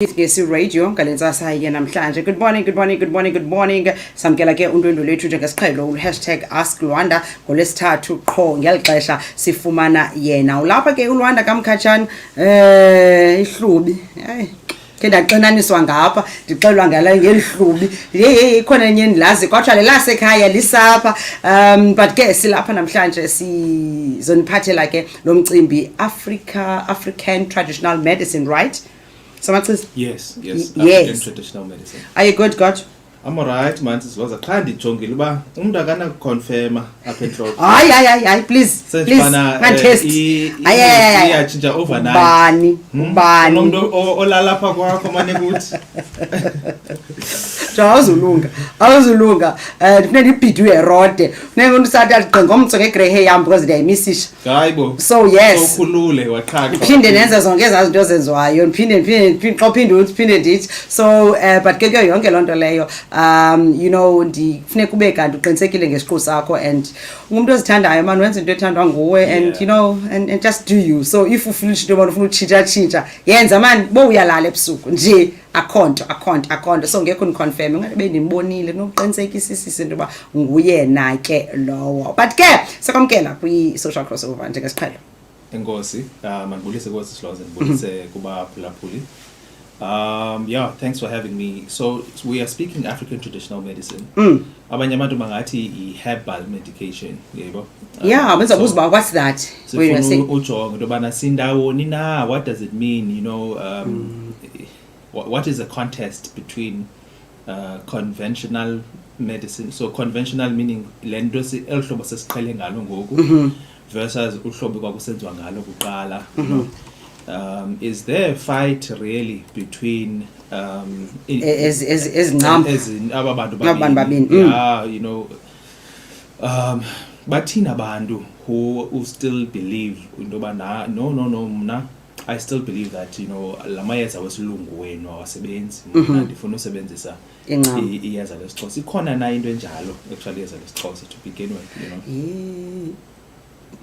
Ngesi radio ngalentsasa yena namhlanje. Good morning, good morning, good morning, good morning. Samkela ke undwendwe lethu njengesiqhelo #AskLwanda ngolesithathu qho ngelixesha sifumana yena. Ulapha ke uLwanda kamkhatshana ihlubi. Hayi. Ke ndaxinaniswa ngapha ndixelwa ngala ngelihlubi ikhona enye endilazi kodwa lelasekhaya lisapha but ke silapha namhlanje sizoniphathela ke lo mcimbi African traditional medicine, right? Yes, African traditional medicine. Are you good, God? I'm alright, man. Sizoza qha ndijongile uba umuntu akana confirma apha enhloko. Hayi, please. Test. Iyachinja overnight. Ubani? Umuntu olala apha kwakho manje kuthi. Awuzulunga. Kufuneka ibhidwe erode. Kufuneka umuntu sathi agqe ngomtso ngegrey hair yam because ndiyayimisisha. Hayibo. So yes. Sokhulule waqhaqha. Phinde nenze zonke ezazinto zenziwayo. Phinde ndithi. So but ke kuyo yonke lonto leyo you know ndifuneka ube kanti uqinisekile ngesiqhu sakho and umuntu ozithandayo man wenza into ethandwa nguwe and you know and just do you. So if you feel into ufuna uchicha yenza man bo uyalala ebusuku nje akhonto so ngekho niconfirm ungabe nimbonile nokuqinisekisisa into ba nguyena ke lowo but ke sekwamkela kwi social crossover njengesiqhelo. Enkosi mandibulise Nkosi Lhoza ndibulise kuba phulaphuli. Yeah, thanks for having me. So we are speaking African traditional medicine. Abanye abantu bangathi herbal medication, yebo. Yeah, what's that? When you say ujonga into bana sindawoni na, what does it mean, you know? What is the contest between conventional medicine? So conventional meaning lento elhlobo sesiqhele ngalo ngoku versus uhlobo kwakusenziwa ngalo kuqala, you know. Is there a fight really between yeah, you know, bathina bantu who still believe into bana no mna I still believe that, you know, lamayeza wesilungu wenu awasebenzi mna ndifuna usebenzisa iyeza lesixhosa. Ikhona na into enjalo actually iyeza lesixhosa to begin with, you know.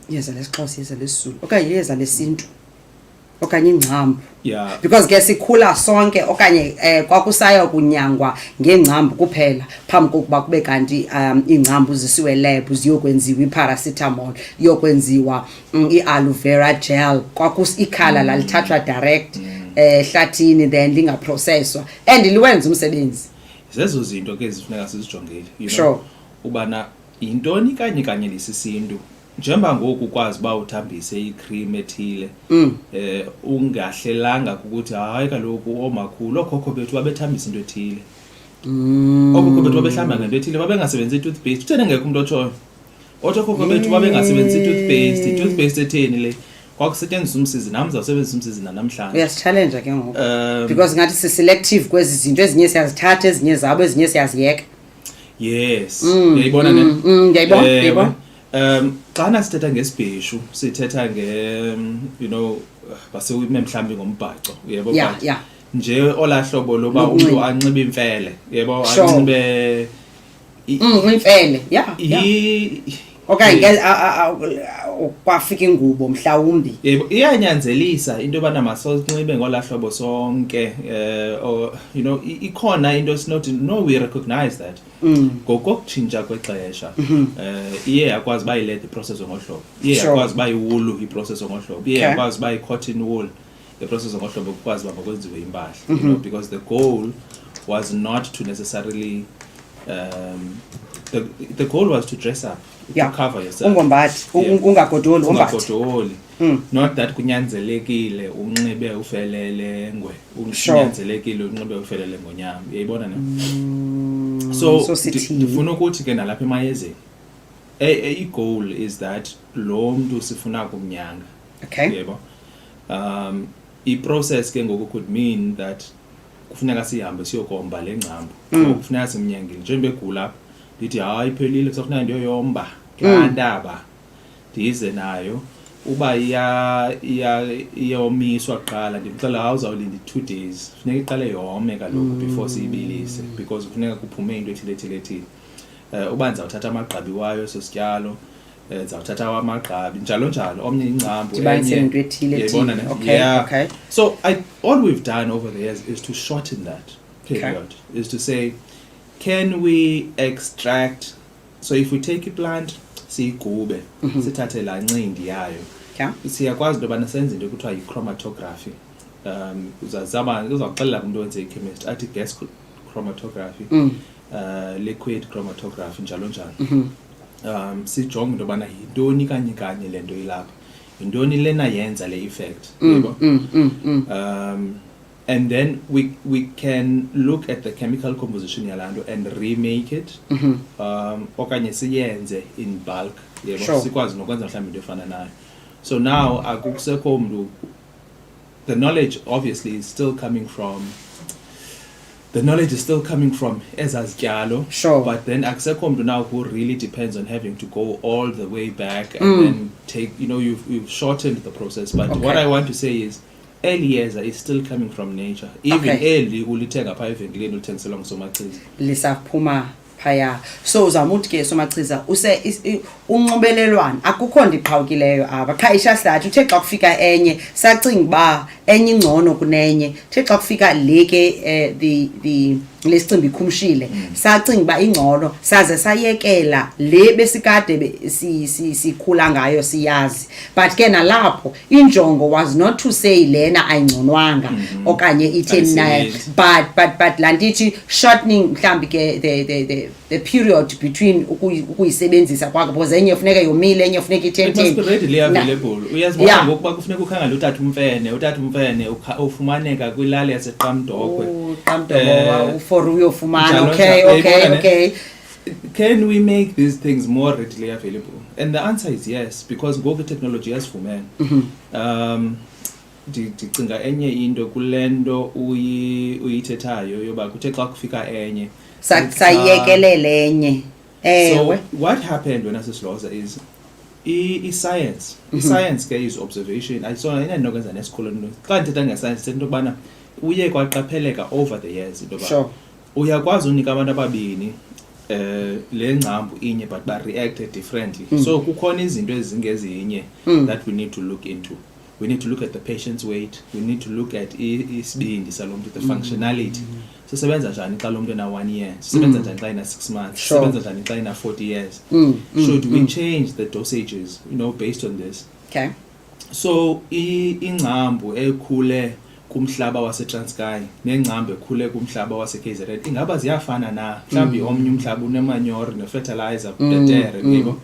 Iyeza lesixhosa, iyeza lesizulu okanye iyeza lesintu okanye ingcambu. Yeah, because ke sikhula sonke okanye kwakusaya kunyangwa ngengcambu kuphela phambi kokuba kube kanti ingcambu zisiwe lab ziyokwenziwa iparacetamol iyokwenziwa ialoe vera gel ikhala lalithathwa direct hlathini then lingaprocesswa and liwenza umsebenzi. Zezo zinto ke zifuneka sizijongile, you know. Sure. Ubana intoni kanye lesisintu njengoba ngoku kwazi ba uthambise icream ethile ungahlelanga ukuthi hayi kaloku omakhulu okhokho bethu babethambisa into ethile okhokho bethu babehlamba ngento ethile babengasebenzisi toothpaste uthene ngeke umuntu otshoyo okhokho bethu babengasebenzisi toothpaste etheni le kwakusetshenziswa umsizi nami zawusebenzisa umsizi namhlanje. Uyasichallenge ke ngoku because ngathi si selective kwezi zinto ezinye siyazithatha ezinye zabo ezinye siyaziyeka. Yes, uyayibona ne ngiyayibona. Xana sithetha ngesibheshu sithetha you know basewime mhlambi ngombhaco, yebo but nje olahlobo loba umuntu anxibe imfele, yebo anxibe imfele okay kwafika ingubo mhlawumbi yebo iyanyanzelisa into bana masinxibe ngolahlobo sonke you know ikhona into no we recognize that ngokutshintsha kwexesha iye yakwazi ba ile process ngohlobo iye yakwazi ba iwulu iprocess ngohlobo iye yakwazi ba cotton wool iprocess ngohlobo ukwazi ba ngokwenziwe impahla, you know, because the goal was not to necessarily the goal was to dress up, to cover yourself. Ungombathi ungagodoli not that kunyanzelekile unxibe ufelele ngwe kunyanzelekile unxibe ufelele ngonyama, uyayibona ne. So ndifuna ukuthi ke nalapha emayezeni i-goal is that lo muntu sifuna kumnyanga, yebo. I-process ke ngoku could mean that kufuneka sihambe siyokomba lengcambu kufuneka simnyangile njengoba egula ndithi hayi iphelile kusafuneka ndiyoyomba ndaba ndize nayo uba iyomiswa kuqala ndimxela awuzawulinda 2 days kufuneka iqale yome kaloku before siyibilise because kufuneka kuphume into ethile uba ndizawuthatha amagqabi wayo sosityalo zawuthatha wamagqabi njalo njalo omnye ingcambu Dibanise into ethile yayibona ethile. ne? Okay, Yeah. okay. So all we've done over the years is to shorten that period. Is to say, can we extract? So if we take a plant, siyigube, sithathe la ncindi yayo. Okay. Siyakwazi into yobana senze into ekuthiwa yi-chromatography. Uzaxelela kumntu owenze i-chemist athi gas chromatography, liquid chromatography njalo njalo. Sijonge into yobana yintoni kanye le nto ilapha, yintoni lena yenza le effect, yebo. And then we can look at the chemical composition yalaa nto and remake it, okanye siyenze in bulk, yebo. Sure. Sikwazi nokwenza mhlawumbi into efana nayo. So now akusekho mntu, the knowledge obviously is still coming from ezazityalo. Sure. But then akusekho mntu now who really depends on having to go all the way back and then take, you've shortened the process. But what I want to say is early yeza is still coming from nature. Even early ulithenga phaa evenkileni ulithengiselwa ngusomachiza. Lisaphuma phaya. So uzamuthi ke somachiza unxibelelwano akukho ndiqhawukileyo apha qha ishahlathi uthe xa kufika enye sacinga ba enye ingcono kunenye uthe xa kufika leke the lesicimbi khumshile sacinga ba ingcono saze sayekela le besikade sikhula ngayo siyazi. But ke nalapho injongo was not to say lena ayingconwanga okanye itheni nayo, but landithi shortening mhlambi ke the period between ukuyisebenzisa kwakho because enye ufuneka yomile enye ufuneka It must be readily available. Uyazibona ngokuba kufuneka ukhangela uthatha umfene ufumaneka kwilali yaseQamdokwe. Qamdokwe for uyofumana. Okay. Can we make these things more readily available? And the answer is yes, because ngoku technology yasifumene. Ndicinga enye into kulento uyithethayo yoba kuthe xa kufika enye sayekelele enye. So what happened when Lhoza is science. Science ke is observation. Ayisona inanokwenza nesikolweni. Xa ndithetha ngescience into yokubana uye kwaqapheleka over the years into yoba sure, uyakwazi unika abantu ababini le ngcambu inye but ba react differently. So kukhona izinto ezingezinye that we need to look into. We need to look at the patient's weight. We need to look at isibindi salomntu, the functionality. Sisebenza njani xa lo mntu ena 1 year, sisebenza njani xa ena 6 months, sisebenza njani xa ena 40 years. Should we change the dosages, based on this? Okay. So ingcambu ekhule kumhlaba waseTranskei nengcambu ekhule kumhlaba waseKZN ingaba ziyafana na? Mhlawumbi omnye umhlaba unemanure nefertilizer betere, yebo.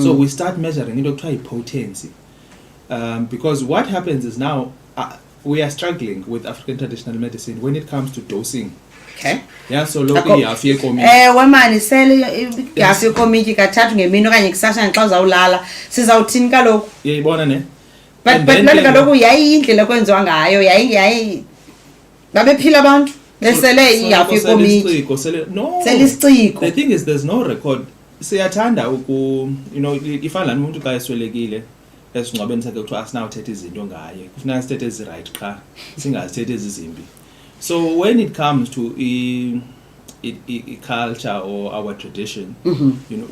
So we start measuring into ekuthiwa potency. Because what happens is now we are struggling with African traditional medicine when it comes to dosing. Okay. Yeah, so lokhu ihafu yekomityi. Wemani sele ihafu yekomityi kathathu ngemini okanye kusasa xa uzawulala sizawuthini kaloku? Yayibona ne? But lento kaloku yayindlela kwenziwa ngayo yayi babephila abantu besele ihafu yekomityi. No. Selisiciko. The thing is there's no record. Siyathanda ifana lani umuntu xa eswelekile esingcwabeni sakhe kuthiwa asinawuthetha izinto ngaye, kufuneka sithethe ezi-right qha singazithethe ezizimbi. So when it comes to culture or our tradition,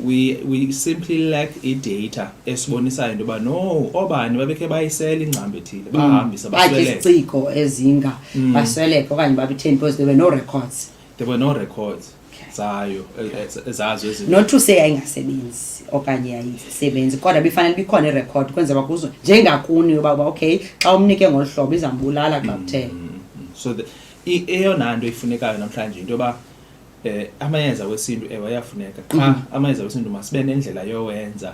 we simply lack data esibonisayo into yoba no obani babekhe bayisela ingcambu ethile bahambisa basweleka. Isiciko ezinga basweleka okanye babetheni because there were no records. There were no records zayo ezazo ezinto. Not to say ayingasebenzi okanye ayisebenzi kodwa bifanele bikhona irecord kwenzela kuzo njengakuni yoba okay xa umnike ngolhlobo izambulala xa kuthe. So eyona nto ifunekayo namhlanje into yoba amayeza wesintu ewe ayafuneka qha amayeza wesintu masibe nendlela yowenza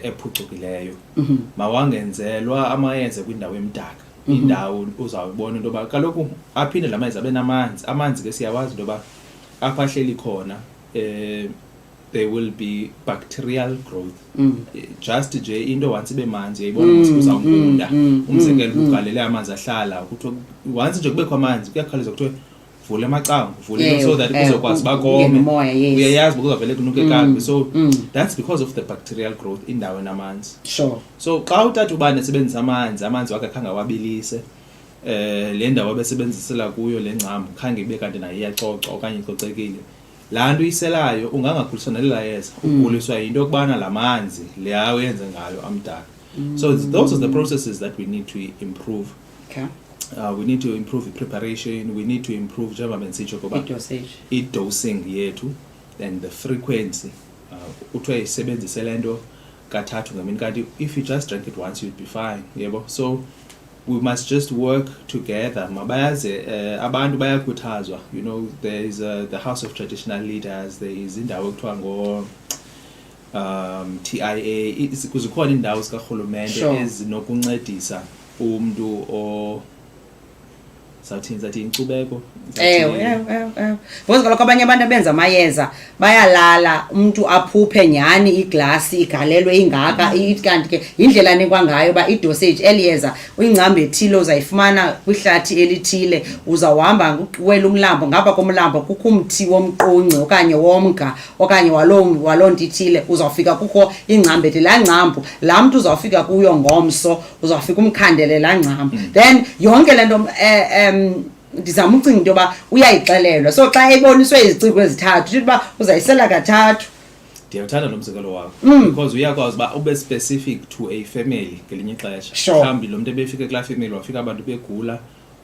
ephucukileyo. Mawangenzelwa amayeza kwindawo emdaka, indawo uzawubona into yoba kaloku aphinde la mayeza abe namanzi. Amanzi ke siyawazi into yoba apha hleli khona there will be bacterial growth. Just nje into once ibe manzi yayibona ukuthi uzawukunda. Umzekelo ugalele amanzi ahlala kuthiwa once nje kubekho amanzi kuyakhawuleza kuthiwa vula amacango, vula so that kuzokwazi bakome. Uyayazi ukuzavele kunuke kakubi. So that's because of the bacterial growth indawo enamanzi. Sure. So xa uthatha ubani esebenzisa amanzi wakhe khange awabilise le ndawo besebenzisela kuyo le ngcambu khange ibe kanti nayo iyacoca okanye icocekile, laa nto uyiselayo ungangaguliswa nalelaa yeza uguliswa yinto yokubana laa manzi leya uyenze ngayo amdaka. So those are the processes that we need to improve. Okay. We need to improve the preparation, we need to improve i-dosing yethu and the frequency. Uthiwa isebenzise le nto kathathu ngemini kanti if you just drink it once you'll be fine, yebo. So we must just work together. Mabayaze abantu bayakhuthazwa, you know, there is the House of Traditional Leaders, there is indawo ekuthiwa ngo TIA, kuzikhona indawo zikarhulumente ezinokuncedisa umntu o sathi inkcubeko. Because kaloku abanye abantu abenza amayeza bayalala umntu aphuphe nyani iglasi igalelwe ingaka kanti ke indlela nikwa ngayo ba i-dosage eliyeza uyingcambe ethile uzayifumana kwihlathi elithile uzawuhamba uwela umlambo ngapha komlambo kukho umthi womqunci okanye womga okanye waloo nto ithile uzawufika kukho ingcambe ethi laa ngcambu laa mntu uzawufika kuyo ngomso uzawufika umkhandele laa ngcambu then yonke le nto ndizama ucinga into yoba uyayixelelwa so xa eboniswe iziciko ezithathu uthi uba uzayisela kathathu. Ndiyawuthanda lo mzekelo wakho because uyakwazi uba ube specific to a family ngelinye ixesha. Mhlawumbi lo mntu ebefika kulaa family wafika abantu begula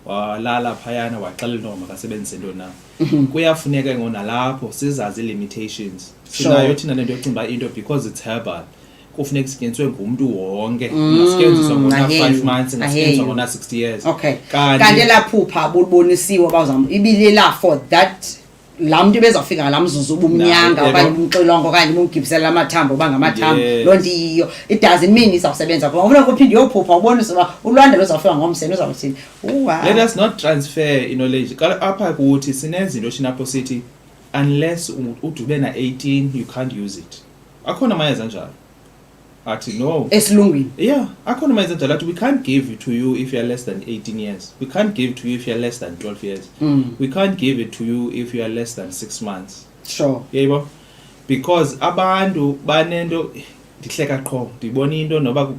walala phayana waxelela into makasebenzise ntoni na. Kuyafuneka ngonalapho sizazi limitations. Sinayo thina lento yocinga uba into because it's herbal kufuneka sityenziswe ngumntu wonke ngasetyenziswa ngona 5 months ngasetyenziswa ngona 60 years. Okay. Kanti elaphupha bulibonisiwe bazama ibilela for that laa mntu bezawufika ngalaa mzuzu ubumnyanga okanye umxilongo okanye umgibisela amathambo oba ngamathambo loo nto iyiyo it doesn't mean izawusebenza kuba ufuneka uphinde uyophupha ubonise uba ulwandle luzawufika ngomseni uzawuthini. Let us not transfer knowledge apha kuthi sinezinto shinapho sithi unless udube na-18 you can't use it. Akhona amayeza njalo athi no esilungwini. Yeah, akhona amayeza njalo athi we can't give it to you if you are less than 18 years, we can't give it to you if you are less than 12 years, we can't give it to you if you are less than 6 months. Sure. Yebo, because abantu banento ndihleka qho ndibona into noba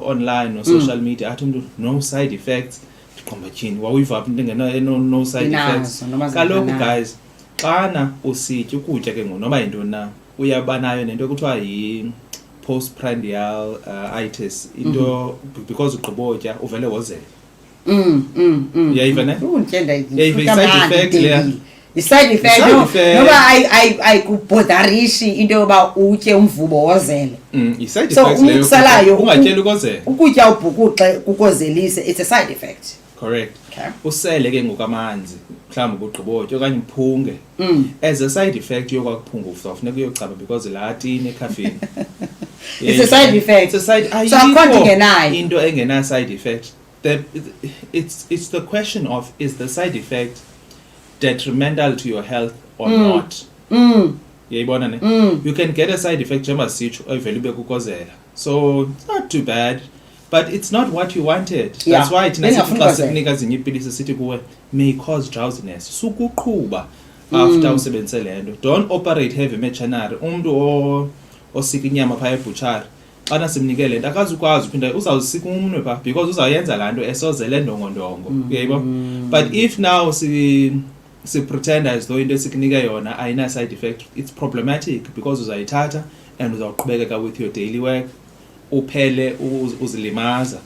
online no social media athi umuntu no side effects ndiqomba tyhini wawuyiva apha into no side effects. Kaloku guys xana usitya ukutya ke ngonoba yintoni na uyaba nayo nento ekuthiwa yi postprandial itis into because ugqibotya uvele wozela. Yayiva ne? Side effect leya. I-side effect noba ayikubhodarishi into yoba utye umvubo wozele. I-side so effect leyo umsalayo ungatyeli ukozela ukutya ubhukuxe kukozelise it's a side effect. Correct. Okay. Usele ke ngokamanzi mhlawumbi ugqibotya okanye uphunge as a side effect yokwakuphunga ufuneka uyocaba because lati ne-caffeine. It's a side effect. It's a side. So akhona ingenayo into engena side effect. It's the question of is the side effect detrimental to your health or not. Yayibona ne? You can get a side effect njengoba sitsho evele ube kukozela. So it's not too bad. But it's not what you wanted. Yeah. That's why thina xa sikunika zinye iipilisi sithi kuwe may cause drowsiness. Sukuqhuba after usebenzise le nto. Don't operate heavy machinery. Umntu osika inyama phaya ebutshari xana simnike le nto akazukwazi uphinda uzawusika umnwe phaa because uzawuyenza laa nto esozele ndongondongo. Uyayibo? But if now si pretend as though into esikunike yona ayina side effect, it's problematic because uzayithatha and uzawuqhubekeka with your daily work uphele uzilimaza.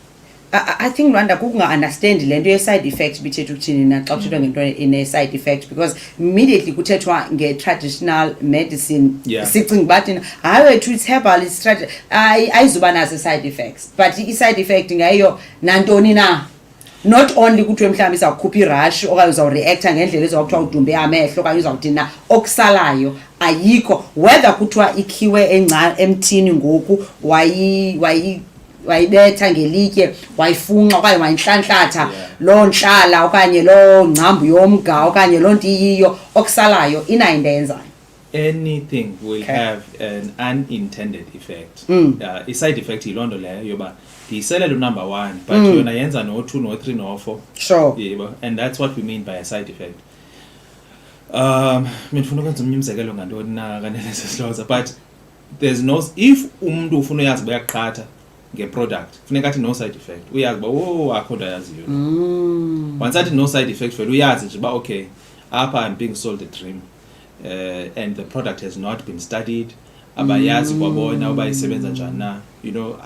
I think Rwanda kukunga-understand le nto ye-side effect bithetha ukuthini na xa kuthethwa ngento ine-side effect because immediately kuthethwa nge-traditional medicine sicinga uba thina hayi wethu it's herbal it's ayizuba nazo i-side effects but i-side effect ngayiyo nantoni na not only kuthiwe mhlawumbi izawukhupha irash okanye uzawureacta ngendlela ezawukuthiwa udumbe amehlo okanye uzawuthini na okusalayo ayikho whether kuthiwa ikhiwe emthini ngoku wayibetha ngelitye wayifunxa okanye wayintlantlatha loo ntlala okanye loo ngcambu yomga okanye loo nto iyiyo okusalayo inayo into eyenzayo. Anything will have an unintended effect. I-side effect yiloo nto leyo yoba ndiyiselela number 1 but yona yenza no-2 no-3 no-4. Sure. Yeah, and that's what we mean by a side effect. Ndifuna ukwenza omnye umzekelo ngantoni na kanelesesiloza but there's no if umntu ufuna uyazi uba uyaqhatha nge-product funeka athi no side effect uyazi uba akho nto ayaziyo. Once athi no side effect vele uyazi nje uba okay apha I'm being sold a dream and the product has not been studied abayazi kwabona uba isebenza njani na you know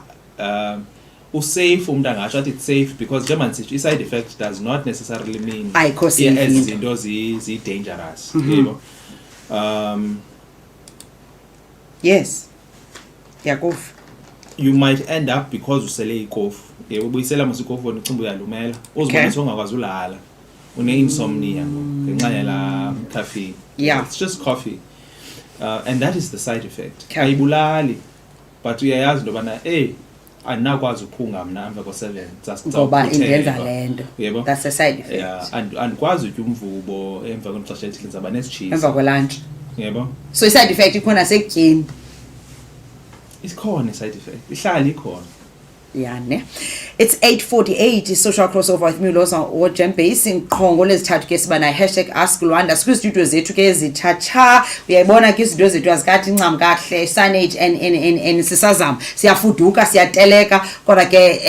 usafe umuntu angasho athi it's safe because German side effect does not necessarily mean izinto zi-dangerous yebo yes yakofu you might end up because usele ikofu ubuyisela musu ikofu wona ucimba uyalumela uzibona ongakwazi ulala une-insomnia ngenxa yala caffeine it's just coffee and that is the side effect ayibulali but uyayazi into yobana andinakwazi uphunga mna emva ko-7 ngoba indenza le nto yebo that's a side effect andikwazi utya umvubo emva kwexesha elithi ndizaba nesitshizi emva kwelunch yebo so i-side effect ikhona sekutyeni ikhona i-side effect ihlala ikhona ne it's 8:48 social crossover with me Lhoza WamaMfene qhongo lezithathu ke siba na #AskLwanda sikwistudio zethu ke ezithatha uyayibona ke izinto zethu azikathi incam kahle sanage and sisazama siyafuduka siyateleka kodwa ke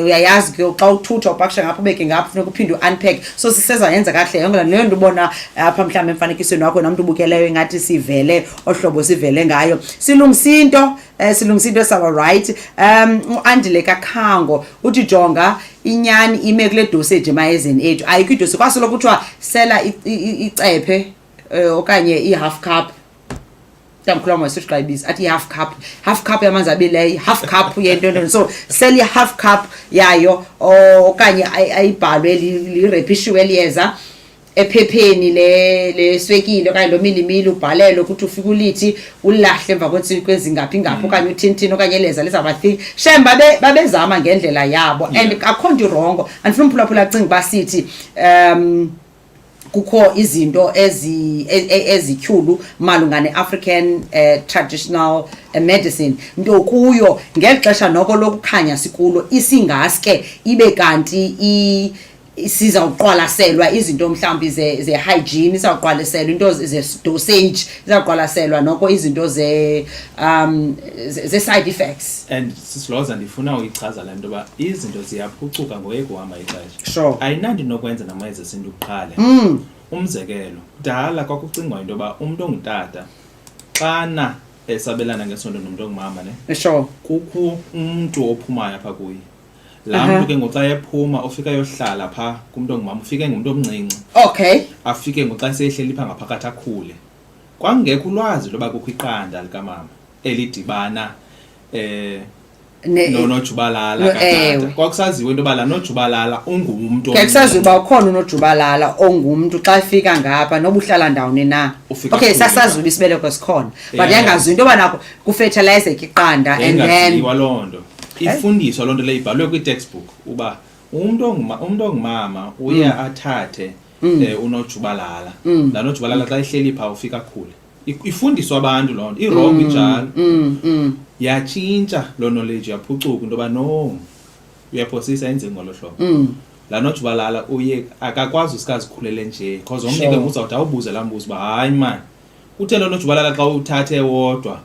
uyayazi ke xa uthutha upakisha ngapha ubeke ngapha funeka uphinde unpack so siseza yenza kahle yonke leyo nto ubona apha mhlawumbe emfanekisweni wakho namuntu ubukeleyo ingathi sivele ohlobo sivele ngayo silungisa into saba right uandile kakhango uthi jonga inyani ime kule dosage emayezeni ethu ayikho idose kwasolo kuthiwa sela icephe okanye i-half cup tamkhuluma wesiqayibisa athi half cup yamanzi abileyo half cup yento so sell i-half cup yayo okanye ayibhalwe lirepishiwe liyeza ephepheni le swekile okanye lo milimili ubhalelo ukuthi ufika ulithi ulahle emva kwezingaphi okanye uthintini okanye leza lezabathi shemba babezama ngendlela yabo and akho nto wrong andifuna umphulaphula acinga basithi kukho izinto ezityhulu malunga ne-African traditional medicine nto kuyo ngexesha noko lokukhanya sikulo isingaske ibe kanti siza uqwalaselwa izinto mhlawumbi ze-hygiene izawuqwalaselwa into ze-dosage izawuqwalaselwa noko izinto ze-side effects and sisiloza ndifuna uyichaza le nto yoba izinto ziyaphucuka ngoye kuhamba ixesha sure ayinanto inokwenza namayeza esintu kuqala umzekelo kudala kwakucingwa into yoba umntu ongutata xana esabelana ngesondo nomntu ongumama ne sure kukho umntu ophumayo apha kuye la mntu ke ngoxa ephuma ofika yohlala pha kumuntu ongumama ufike ngumuntu omncinci okay afike ngoxa sehleli pha ngaphakathi akhule kwangekho ulwazi loba kukho iqanda likamama elidibana nojubalala katata kwakusaziwe into yoba la nojubalala ungumuntu kusaziwe uba ukhona unojubalala ongumntu xa efika ngapha noba uhlala ndawoni na okay sasazi uba isibeleko sikhona but yangaziwe into yoba nako kufertilizeke iqanda and then loo nto ifundiswa loo nto leyo ibhalwe kwi-textbook uba umuntu ongumama uye athathe unojubalala la nojubalala xa ihleli phaa ufika akhule ifundiswa abantu loo nto irong injalo yatshintsha loo knowledge yaphucuka into yoba no uyaphosisa enzeni ngolo hlobo la nojubalala uye akakwazi usikazikhulele nje because omnye ke uzawuthi awubuze laa mbuzo uba hayi mani kutheni loo nojubalala xa uthathe wodwa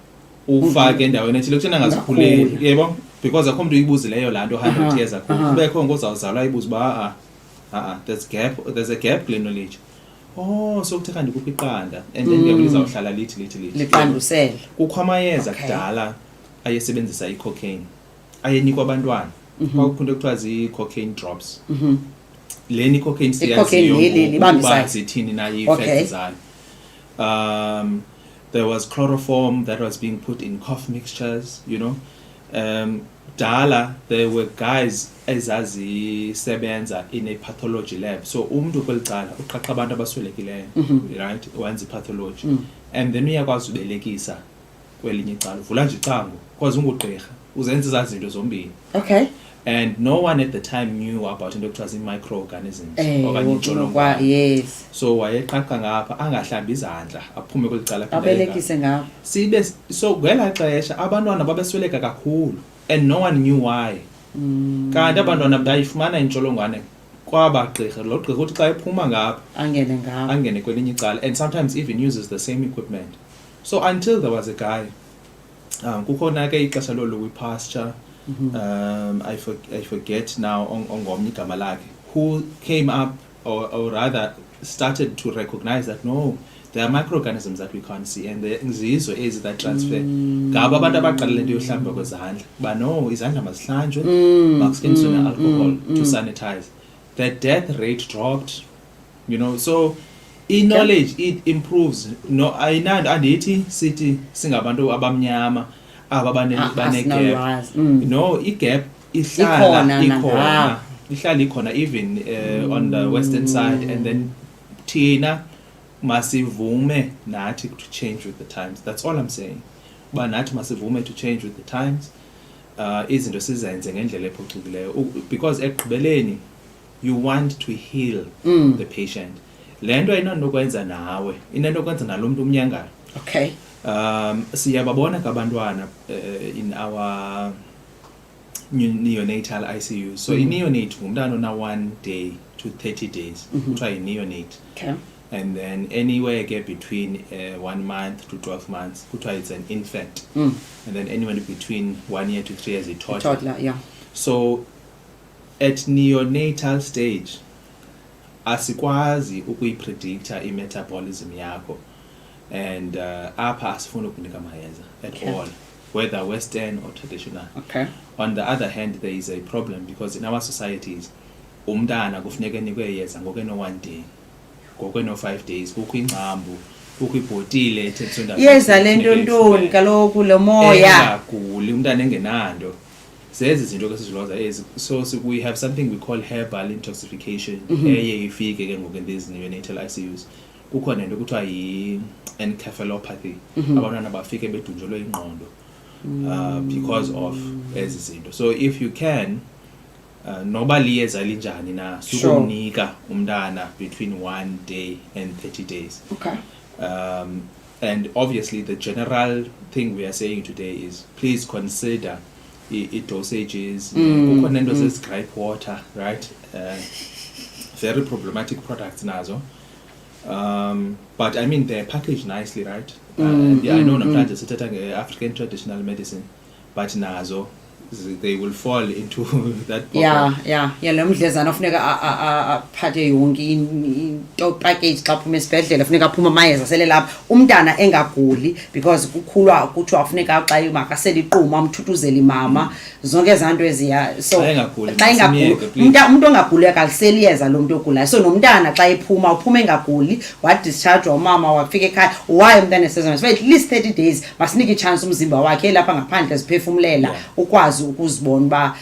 ufake endaweni ethile kutheni angazikhuleli yebo because akho mntu uyibuzileyo laa nto 100 years ago kubekho ngozawuzalwa ayibuze uba there's a gap kule knowledge so kuthe kanti kukho iqanda and then ke lizawuhlala lithi liqandusela kukho amayeza kudala ayesebenzisa i-cocaine ayenikwa abantwana kwakuphinde kuthiwa zii-cocaine drops leni i-cocaine siyaziyo uba zithini na i-effect zayo there was chloroform that was being put in cough mixtures you know dala there were guys ezazisebenza in a pathology lab so umuntu kwelicala uqaqa abantu abaswelekileyo right wenza i-pathology and then uyakwazi ubelekisa kwelinye icala uvula nje icango because ungugqirha uzenza izaa zinto zombini okay and no one at the time knew about into ekuthiwa zii-microorganisms okanye intsholongwane yes so wayeqaqa ngapha angahlambi izandla aphume kwelicala abelekise ngapha sibe so ngela xesha abantwana babesweleka kakhulu and no one knew why kanti abantwana bayifumana intsholongwane kwabagqirha lo gqirha uthi xa ephuma ngapha angene kwelinye icala and sometimes even uses the same equipment so until there was a guy kukhona ke ixesha lolo kwi-pasture I forget now ongomnye igama lakhe who came up or rather started to recognize that no, there are microorganisms that we can't see, and zizo ezi that transfer. Ngabo abantu abaqala lento yohlamba kwezandla ba no izandla mazihlanjwe makusetyenziswe ne-alcohol to sanitize. The death rate dropped, you know, so knowledge it improves. No, andithi sithi singabantu abamnyama aba bane-gap. No, i-gap ihlala ikhona even on the western side, and then thina masivume nathi to change with the times. That's all I'm saying. Ba nathi masivume to change with the times. Izinto sizenze ngendlela ephucukileyo because ekugqibeleni you want to heal the patient. Lento ayinanokwenza nawe, inanokwenza nalo muntu umnyangayo. Okay. Siyababona kabantwana in our neonatal ICU. So in neonate umntana ona 1 day to 30 days kuthiwa yi-neonate. Okay. And then anywhere get between 1 month to 12 months kuthiwa it's an infant. And then anyone between 1 year to 3 years is a toddler. Toddler, yeah. So at neonatal stage asikwazi ukuyipredict i-metabolism yakho, and apha asifuna ukunika mayeza at all, whether western or traditional. Okay. On the other hand, there is a problem because in our societies umntana kufuneka enikwe yeza ngokeno 1 day, ngokeno 5 days, kukho ingcambu, kukho ibhotile ethethe yeza lento ntoni kaloku lo moya engaguli umntana engenando. Zezi zinto ke sizilwaza ezi. So we have something we call herbal intoxication eye ifike ke ngoku in these neonatal ICUs. Kukho nento kuthiwa yi-encephalopathy, abantwana bafike bedunjelwe ingqondo because of ezi zinto. So if you can noba liyeza linjani na sukunika umntana between 1 day and 30 days. Okay. And obviously the general thing we are saying today is please consider dosages. Kukho nento zezi-gripe water, right? Very problematic products nazo. But I mean they're packaged nicely, right? Yeah, I know namhlanje sithetha nge-African traditional medicine, but nazo they will fall into that problem. Yeah, lo mdlezana ufuneka aphathe yonke into package xa phuma esibhedlela, funeka aphuma amayeza sele lapha umntana engaguli, because kukhulwa kuthiwa afuneka xa makasele iquma amthuthuzele imama, zonke ezanto eziya. So xa engaguli umuntu ongaguli akaliseli yeza lo muntu ogulayo. So nomntana xa ephuma uphuma engaguli wadischarge umama wafika ekhaya, why umntana esezona at least 30 days masinike i-chance umzimba wakhe lapha ngaphandle ziphefumulela ukwazi ukuzibona ba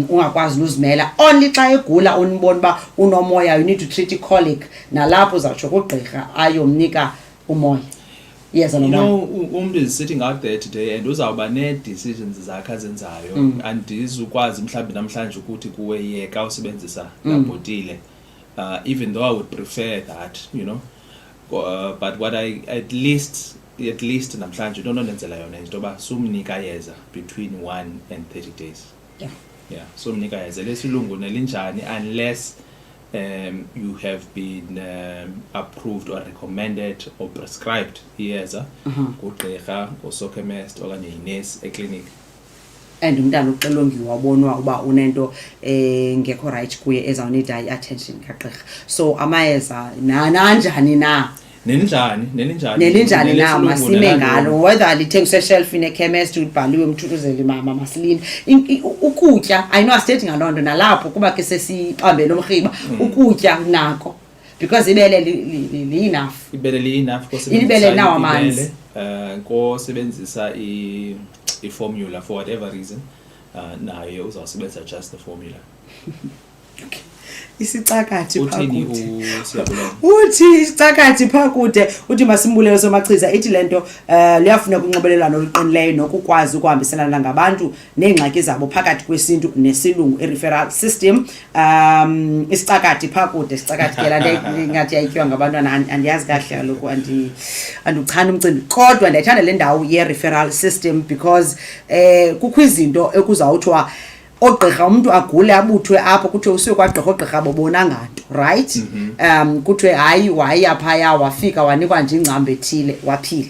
ungakwazi uzimela. Only xa egula unibona ba unomoya, you need to treat colic, nalapho uzawutsho kugqirha ayomnika umoya. Yes, you know, umuntu is sitting out there today and uzawuba ne-decisions zakhe azenzayo, andizukwazi mhlawumbi namhlanje ukuthi kuwe yeka usebenzisa labhotile, even though I would prefer that, you know, but what I at least namhlanje don't nenzela yona into ba sumnika yeza between 1 and 30 days. Yeah, sumnika yeza lesilungu nelinjani unless you have been approved or recommended or prescribed yeza kugqirha osochemist okanye yinurse eclinic. And umntana uxilongiwe wabonwa uba unento ngekho right kuye ezawunida i-attention kagqirha. So amayeza nanjani na nelinjani na masime ngalo, whether lithengiswe eshelfini ekhemist ubhaliwe umthuthuzeli mama masilinde ukutya. I know stating ngaloo nto nalapho kuba ke sesiqambe lomrhiba ukutya nako, because ibele li-enough. Ibele nawo amanzi. Kosebenzisa i-formula for whatever reason, naye uzawusebenzisa just the formula. Okay. Isicakathi uthi isicakathi phakude uthi masimbulele somachiza ithi lento liyafuna kunxibelelano oluqinileyo nokukwazi ukuhambiselana ngabantu neengxaki zabo phakathi kwesintu nesilungu i-referral system. Isicakathi phakude isicakathi ke laa ngathi yayityiwa ngabantwana andiyazi kahle kaloku andichana umcimbi, kodwa ndiyayithanda le ndawo ye-referral system because kukho izinto ekuzawuthiwa ogqirha umuntu agule abuthwe apho kuthiwe usuke kwagqirha ogqirha bobona nganto, right? Kuthiwe hayi waya phaya wafika wanikwa nje ingcambu ethile waphila.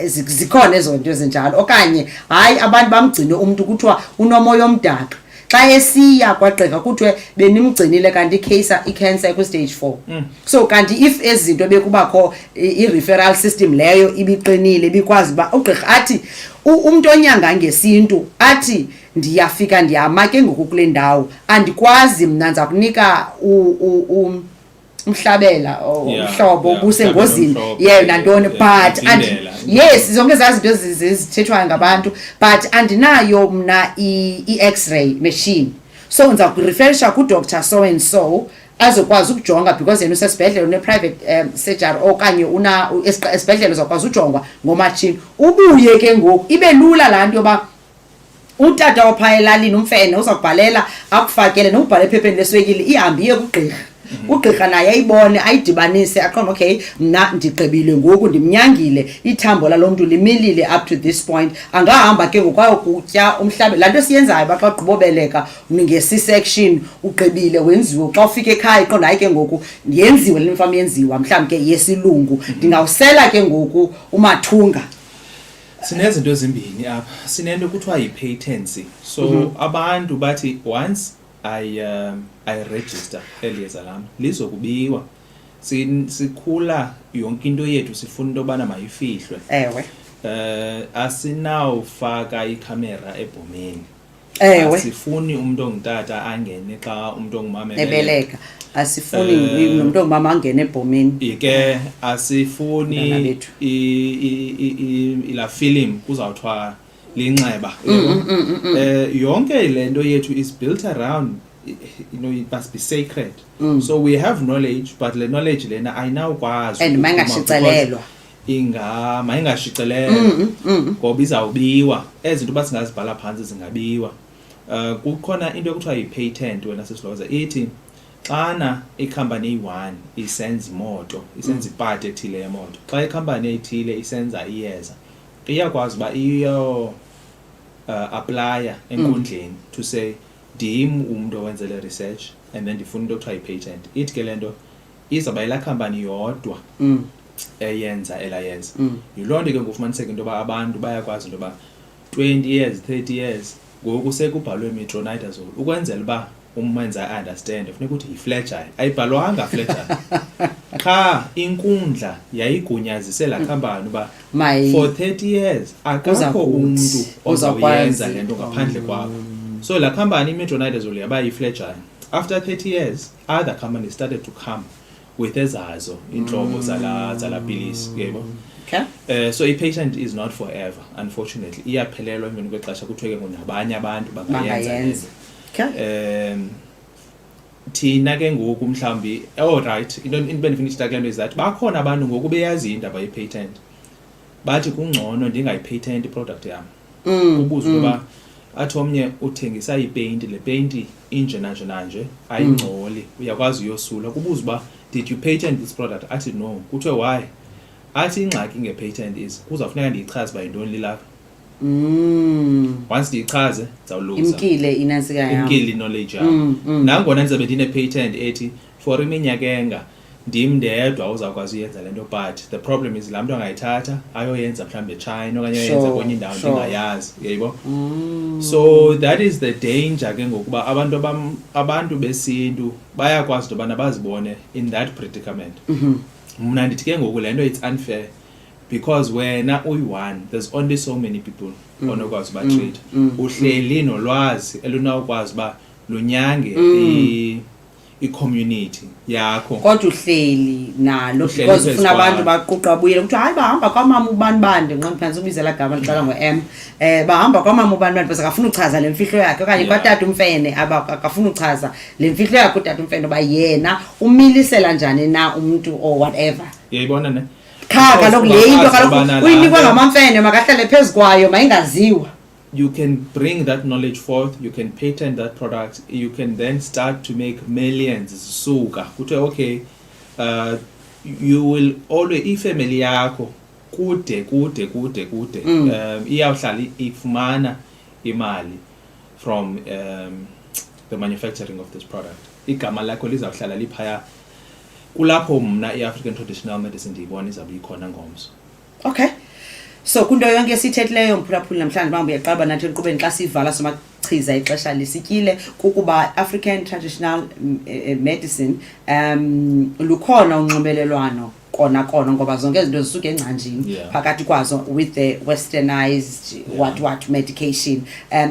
Zikhona ezo nto ezinjalo. Okanye hayi abantu bamgcine umuntu kuthiwa unomoya omdaka, xa esiya kwagqirha kuthiwe benimgcinile kanti i-cancer kwi-stage 4 so kanti if ezinto bekubakho i-referral system leyo ibiqinile bikwazi uba ugqirha athi umntu onyanga ngesintu athi ndiyafika ndiyama ke ngoku kule ndawo andikwazi mna ndiza kunika umhlabela umhlobo busengozini nantoni but yes zonke eza zinto zithethwayo ngabantu but andinayo mna i-x-ray machine so ndiza kureferisha kudoctor so and so azokwazi ukujonga because yena usesibhedlele une-private surgery okanye esibhedlele uzawukwazi ujongwa ngomatshini ubuye ke ngoku ibe lula laa nto yoba utata ophaya elalini umfene uzawubhalela akufakele nokubhala ephepheni leswekile ihambiye kugqirha ugqirha naye ayibone ayidibanise aqonde okay mna ndigqibile ngoku ndimnyangile ithambo lalo mntu limilile up to this point angahamba ke ngokwayokutya umhlabe laa nto siyenzayo baxa ugqibobeleka nge-C-section ugqibile wenziwe xa ufika ekhaya iqonde hayi ke ngoku yenziwe le mfam yenziwa mhlawumbi ke yesilungu ndingawusela ke ngoku umathunga. Sinezinto ezimbini apha sinento kuthiwa yi-patency so abantu bathi once I register eliyeza lam lizokubiwa sikhula yonke into yethu sifuna into yobana mayifihlwe ewe asinawufaka ikhamera ebhomeni ewe asifuni umuntu ongutata angene xa umuntu ongumama ebeleka asifuni umuntu ongumama angene ebhomeni ke asifuni ila film kuzawuthwa linxeba yonke lento yethu is built around it must be sacred so we have knowledge but le knowledge lena ayinawukwazi and mayingashicilelwa mayingashicilelwa ngoba izawubiwa ezinto basingazibhala phansi zingabiwa kukhona into ekuthiwa yi-patent wena sesilhoza ithi xana ikhampani eyi-1 isenza imoto isenza ipati ethile yemoto xa ikhampani ethile isenza iyeza iyakwazi uba iyo applya enkundleni to say ndim umntu owenze le research and then ndifuna into ekuthiwa yi-patent ithi ke le nto izawuba yilaa khampani yodwa eyenza elayeza yiloo nto ke ngokufumaniseka into yoba abantu bayakwazi into yoba 20 years 30 years ngoku sekubhalwe metronidazole ukwenzela uba umenza understand funeka ukuthi yi-fragile ayibhalwanga fragile qha inkundla yayigunyazise laa khampani uba for 30 years akakho umntu ozawuyenza le nto ngaphandle kwakho so laa khampani imetronidazole yaba yi-fragile after 30 years other companies started to come with ezazo intlobo zala pilisi yebo okay so i-patient is not forever unfortunately iyaphelelwa emveni kwexesha kuthiwe ke nabanye abantu bangayenza okay thina ke ngoku mhlawumbi right into bendifuna ithi kule nto is that bakhona abantu ngoku beyazi indaba ye-patent bathi kungcono ndingayi-patent i-product yam kubuzwa ukuba athi omnye uthengisa ipeyinti le peyinti inje nanje nanje ayingcoli uyakwazi uyosula kubuza uba did you patent this product athi no kuthiwe why athi ingxaki nge-patent is kuzawufuneka ndiyichaze uba yintoni lilapha once ndiyichaze ndizawuluza imkile inantsika yam imkile knowledge yam nangona ndizabe ndine-patent ethi for iminyaka enga ndim ndedwa uzawukwazi uyenza le nto but the problem is laa mntu angayithatha ayoyenza mhlawumbi eChina okanye ayoyenza kwenye indawo ndingayazi yayibo so that is the danger ke ngokuba abantu besintu bayakwazi into yobana bazibone in that predicament mna ndithi ke ngoku le nto it's unfair because wena uyi-1 there's only so many people onokwazi uba treat uhleli nolwazi elunawukwazi uba lunyange i-community yakho kodwa uhleli nalo because ufuna abantu baquqa buyele kuthi hayi bahamba kwamama ubani nqondo phansi ubizela gama liqala ngo-M bahamba kwamama ubani bese akafuna uchaza le mfihlo yakhe okanye kwatata umfene akafuna uchaza le mfihlo yakhe utata umfene uba yena umilisela njani na umuntu or whatever yayibona ne kaloku le into kaloku uyinikwa ngamamfene makahlale phezu kwayo mayingaziwa. You can bring that knowledge forth, you can patent that product, you can then start to make millions suka kuthiwe okay you will always ifamily yakho kude iyawuhlala ifumana imali from the manufacturing of this product igama lakho lizawuhlala liphaya kulapho mna i-African traditional medicine ndiyibona izawube ikhona ngomso. Okay so kunto yonke sithethileyo mphulaphuli namhlanje bangbe yaqaba nathi eqhubeni xa sivala soma machiza ixesha lisityile kukuba African traditional medicine lukhona unxibelelwano kona ngoba zonke izinto zisuka engcanjini phakathi kwazo with the westernized what medication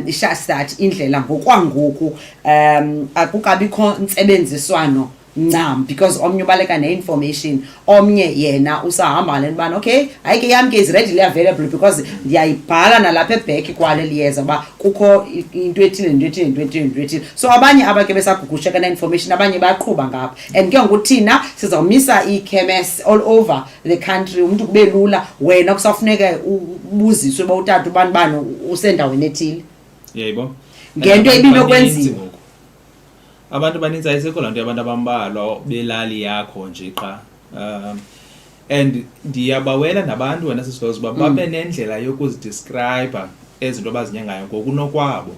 it's just that indlela ngokwangoku akukabikho intsebenziswano ncam because omnye ubaleka ne-information omnye yena usahamba lentobana okay ayike yam ke is readily available because ndiyayibhala nalapha ebheki kwale liyeza uba kukho into ethile so abanye abake besagugusheka na-information abanye bayaqhuba ngapha and ke ngokuthina sizawumisa ii-chemists all over the country umntu kube lula wena kusafuneka ubuziswe uba utata ubani usendaweni ethile yebo ngento ibinokwenziwa abantu abaninzi ayisekho laa nto yabantu abambalwa belali yakho nje qha and ndiyabawela nabantu wena sisilozi uba babe nendlela yokuzidescribe ezinto abazinyangayo ngokunokwabo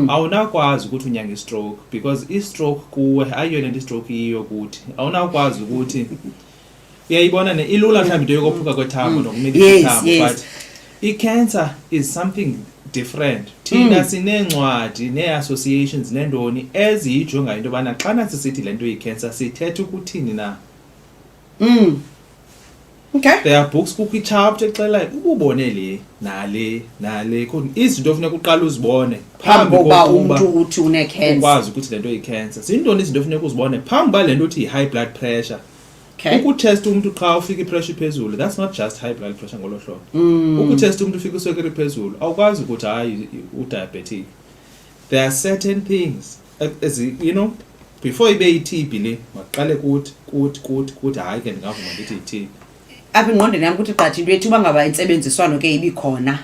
awunakwazi ukuthi unyanga i-stroke because i-stroke kuwe ayiyona nto i-stroke iyiyo kuthi awunakwazi ukuthi uyayibona ilula mhlawumbi into yokophuka kwethambo nokumilisa ithambo but i-cancer is something different. Thina sineencwadi nee-associations neendoni eziyijonga into yobana xana sisithi le nto yi-cancer sithetha ukuthini na. Okay. There are books kukho i-chapter exelayo ububone le nale khona izinto ofuneka uqala uzibone phambi kokuba umntu uthi une-cancer ukwazi ukuthi le nto yi-cancer. Zintoni izinto ofuneka uzibone phambi uba le nto uthi yi-high blood pressure. Okay. Ukutest umuntu xa ufika ipressure phezulu that's not just high blood pressure ngolo hlobo. Ukutest umuntu ufika iswekile phezulu awukwazi ukuthi hayi u-diabetic. There are certain things as you know before ibe yi-TB le maqale kuthi hayi ke ndingavuma ndithi yi-TB. Apha ingqondweni yam ukuthi qathi into ethi uba ngaba intsebenziswano ke ibikhona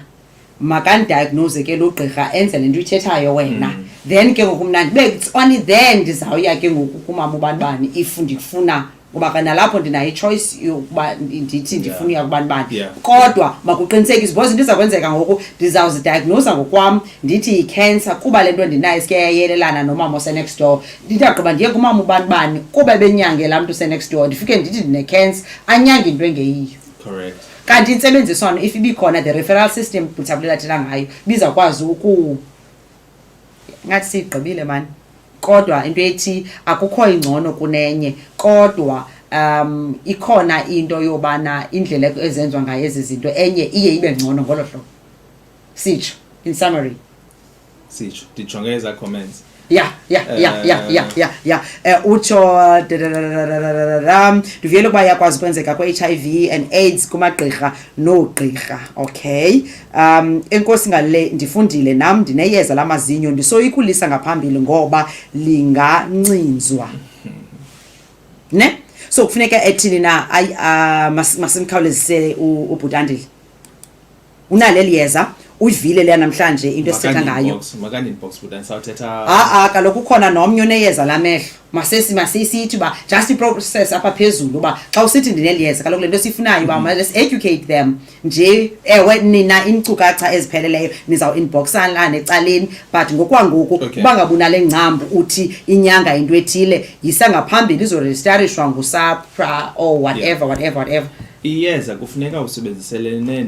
makandiagnose ke lo gqirha enze le nto ithethayo wena then ke ngoku mna ndibe it's only then ndizawuya ke ngoku kumama ubani if ndifuna ngoba kanalapho ndinayo i-choice yokuba ndithi ndifuna uya kubani kodwa makuqinisekise because into izakwenzeka ngoku ndizawuzidiagnosa ngokwam ndithi yi-cancer kuba le nto ndinayo sikeyayelelana nomama osenext door ndiyagqiba ndiye kumama ubani kuba benyange laa mntu usenext door ndifike ndithi ndine-cancer anyange into engeyiyo. Correct. Kanti intsebenziswano if ibikhona the referral system buthabulela thina ngayo bizawukwazi ngathi siyigqibile mani kodwa into ethi akukho ingcono kunenye kodwa ikhona into yobana indlela ezenziwa ngayo ezi zinto enye iye ibe ngcono ngolo hlobo sitsho in summary sitsho ndijonge eza comments utsho ndivuyele ukuba yakwazi ukwenzeka kwe-HIV and AIDS kumagqirha noogqirha. Okay. Enkosi ngale ndifundile nam ndineyeza lamazinyo ndisoyikhulisa ngaphambili ngoba lingancinzwa ne so kufuneka ethini na masimkhawulezise ubhutandile unaleli yeza uyivile leya namhlanje into esithetha ngayo makandiinbox but andisawuthetha kaloku ukhona nomnye oneyeza lamehlo masisithi uba just i-process apha phezulu uba xa usithi ndineliyeza kaloku le nto sifunayo uba let's educate them nje ewe nina iinkcukacha ezipheleleyo nizawuinboxana ecaleni but ngokwangoku uba ngabunale ngcambu uthi inyanga into ethile yisa ngaphambili izoregistarishwa ngusapra or whatever iyeza kufuneka usebenziselene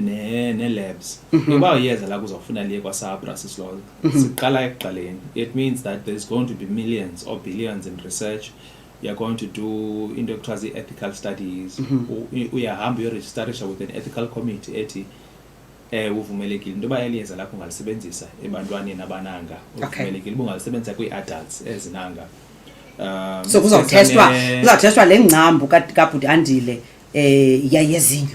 ne-labs uba iyeza lakho uzawufuna liye kwasapra sisiloyo siqala ekuqaleni it means that there's going to be millions or billions in research you're going to do into ekuthiwa zii-ethical studies uyahamba uyoregistarisha with an ethical committee ethi uvumelekile into yoba eli yeza lakho ungalisebenzisa ebantwaneni abananga uvumelekile uba ungalisebenzisa kwii-adults ezinanga so kuzawuthestwa le ngcambu kabhuti andile yayezinyo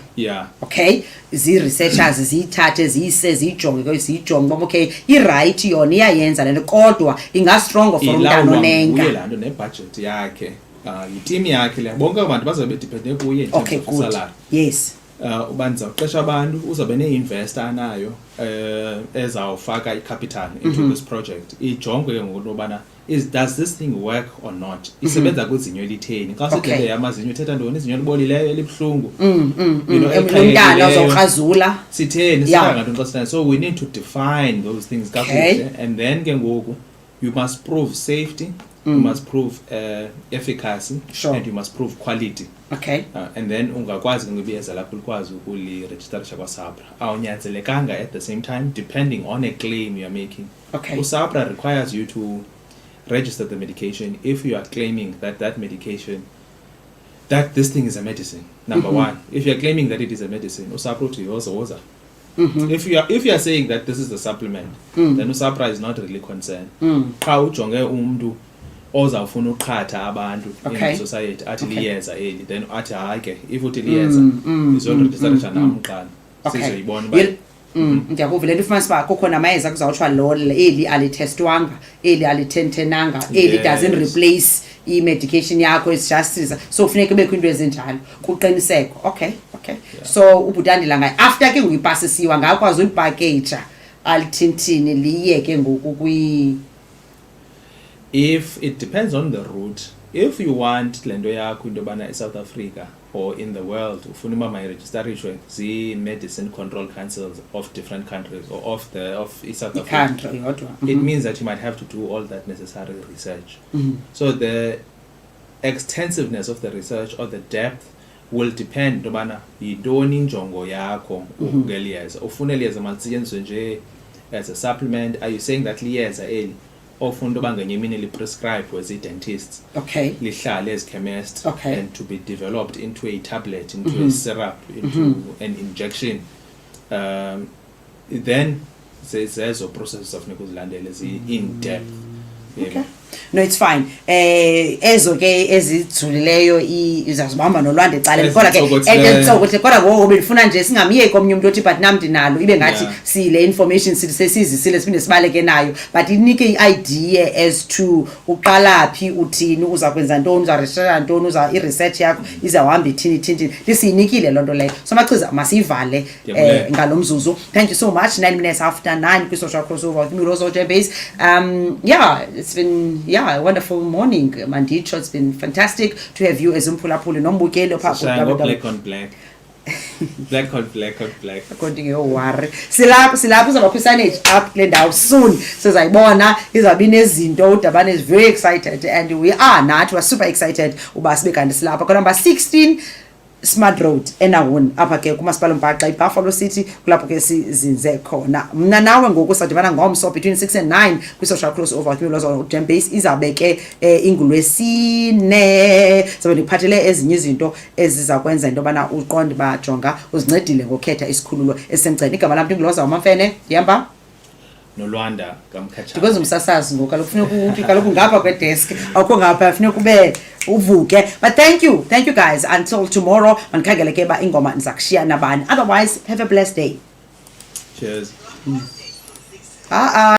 okay zii-researchers ziyithathe ziyijonge ziyijonge uba okay i-right yona iyayenza le nto kodwa ingastrongo for umntana onenga laa nto nebudget yakhe yiteam yakhe le bonke abantu bazabe bedipende kuye in terms of salary yes uba ndizawuqesha abantu uzawube ne-investor anayo ezawufaka icapital into this project ijongwe ke ngoku yobana does this thing work or not isebenza kwizinyo elitheni xa sithele amazinyo uthetha ntoni izinyo libolileyo elibuhlungu umntana uzawukrazula sitheni singantoni xa sithani so we need to define those things kakuhle and then ke ngoku you must prove safety, you must prove efficacy, Sure. and you must prove quality. Okay. And then ungakwazi ngibiyeza lapho ukwazi ukuliregisterisha kwaSAPRA. Awunyanzelekanga at the same time, depending on a claim you are making. Okay. USAPRA requires you to register the medication if you are claiming that medication, that this thing is a medicine. Number one, if you are claiming that it is a medicine, USAPRA uthi woza. If you are saying that this is a supplement, then USAPRA is not really concerned. Xa ujonge umuntu ozawufuna uqhatha abantu in society athi liyeza eli, then athi hayi ke if uthi liyeza izoregisterisha nami qala sizoyibona ba ndiyakuva le nto ufumanisa uba kukho namayeza kuzawuthiwa lo eli alitestwanga, eli alitentenanga, eli doesn't replace i-medication yakho, it's just so funeka kubekho into ezinjalo kuqiniseko. Okay. So ubhutandila ngayo after ke nguyipasisiwa ngakwazi ulipakeja alithintini liye ke ngoku if it depends on the route. If you want lento yakho into bana eSouth Africa or in the world ufuna uba mayiregisterishwe zii-medicine control councils of different countries or of South Africa, it means that you might have to do all that necessary research. So the extensiveness of the research or the depth will depend into bana yintoni injongo yakho ukuliyeza. Ufuna liyeza malisetyenziswe nje as a supplement, are you saying that liyeza eli ofuna into yoba ngenye imini li-prescribe zii-dentists, lihlale as-chemist, and to be developed into a tablet, into a syrup, into an injection, then zezo processes of uzilandele zi-in-depth. Okay. No, it's fine. Ezo ke ezijulileyo izazibamba nolwanda ecaleni kodwa ke ensokuthi kodwa ngoku benifuna nje singamiyeki omnye umuntu othi but nam ndinalo ibe ngathi sile information sesizisile siphinde sibaleke nayo, but inike i-idea as to uqalaphi uthini, uza kwenza ntoni, uza research ntoni, uza i-research yakho izawuhamba ithini lisiyinikile loo nto leyo. So machiza masiyivale ngalo mzuzu. Thank you so much. 9 minutes after 9 kwi-social crossover with me, Lhoza WamaMfene. It's been a wonderful morning, Mandicho. It's been fantastic to have you as umphulaphuli nombukeli black on black. Black on black. According to your worry. Silapho uzaba kwisanage up kule ndawo soon. Sizayibona izabe inezinto uDabane is very excited and we are super excited uba sibe kanti silapho ko number 16 Smart Road eNaun apha ke kumasipala uMbhaxa iBuffalo City kulapho ke sizinze khona. Mna nawe ngoku sadibana ngomso between 6 and 9 kwi-social crossover with me Lhoza WamaMfene izabe ke ingulwesine sabe ndiphathele ezinye izinto eziza kwenza into bana uqonde bajonga uzincedile ngokhetha isikhululo esemgceni. Igama lam Lhoza WamaMfene ndihamba nolwanda kamkhatshana ndikwenza umsasazi ngoku kaloku funeka ukuthi kaloku ngapha kwedesk awukho ngapha funeka ube uvuke. But thank you guys until tomorrow. Mandikhangele ke ba ingoma ndiza kushiya nabani. Otherwise have a blessed day. Cheers.